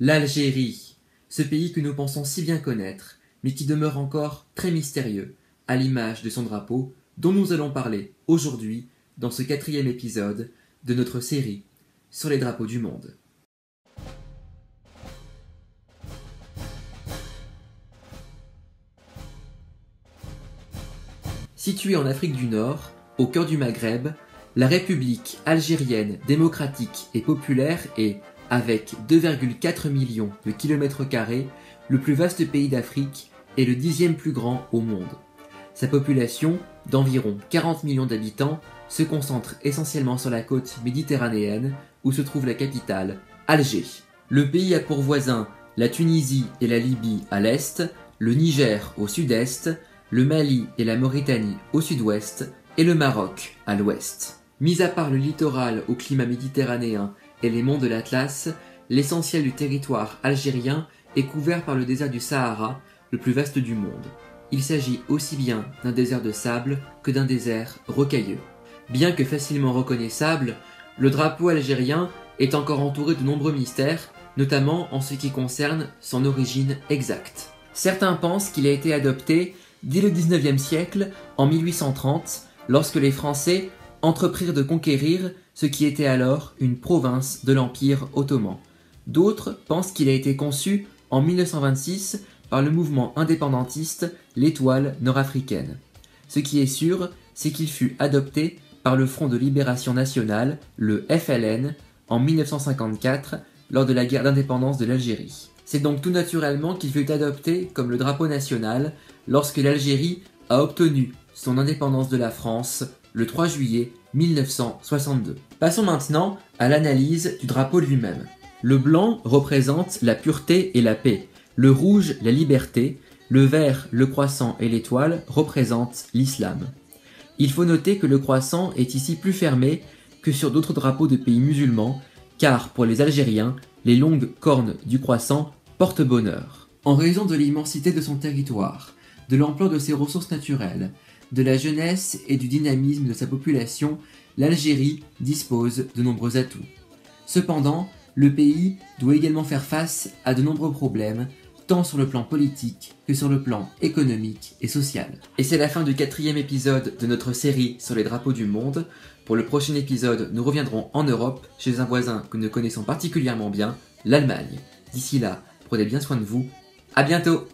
L'Algérie, ce pays que nous pensons si bien connaître, mais qui demeure encore très mystérieux, à l'image de son drapeau, dont nous allons parler aujourd'hui dans ce 4e épisode de notre série sur les drapeaux du monde. Située en Afrique du Nord, au cœur du Maghreb, la République algérienne démocratique et populaire est, avec 2,4 millions de km², le plus vaste pays d'Afrique et le 10e plus grand au monde. Sa population, d'environ 40 millions d'habitants, se concentre essentiellement sur la côte méditerranéenne, où se trouve la capitale, Alger. Le pays a pour voisins la Tunisie et la Libye à l'est, le Niger au sud-est, le Mali et la Mauritanie au sud-ouest, et le Maroc à l'ouest. Mis à part le littoral au climat méditerranéen et les monts de l'Atlas, l'essentiel du territoire algérien est couvert par le désert du Sahara, le plus vaste du monde. Il s'agit aussi bien d'un désert de sable que d'un désert rocailleux. Bien que facilement reconnaissable, le drapeau algérien est encore entouré de nombreux mystères, notamment en ce qui concerne son origine exacte. Certains pensent qu'il a été adopté dès le 19e siècle, en 1830, lorsque les Français entreprirent de conquérir ce qui était alors une province de l'Empire ottoman. D'autres pensent qu'il a été conçu en 1926 par le mouvement indépendantiste l'Étoile nord-africaine. Ce qui est sûr, c'est qu'il fut adopté par le Front de Libération Nationale, le FLN, en 1954, lors de la guerre d'indépendance de l'Algérie. C'est donc tout naturellement qu'il fut adopté comme le drapeau national lorsque l'Algérie a obtenu son indépendance de la France le 3 juillet 1962. Passons maintenant à l'analyse du drapeau lui-même. Le blanc représente la pureté et la paix, le rouge la liberté, le vert, le croissant et l'étoile représentent l'islam. Il faut noter que le croissant est ici plus fermé que sur d'autres drapeaux de pays musulmans, car pour les Algériens, les longues cornes du croissant portent bonheur. En raison de l'immensité de son territoire, de l'ampleur de ses ressources naturelles, de la jeunesse et du dynamisme de sa population, l'Algérie dispose de nombreux atouts. Cependant, le pays doit également faire face à de nombreux problèmes, tant sur le plan politique que sur le plan économique et social. Et c'est la fin du 4e épisode de notre série sur les drapeaux du monde. Pour le prochain épisode, nous reviendrons en Europe, chez un voisin que nous connaissons particulièrement bien, l'Allemagne. D'ici là, prenez bien soin de vous. À bientôt!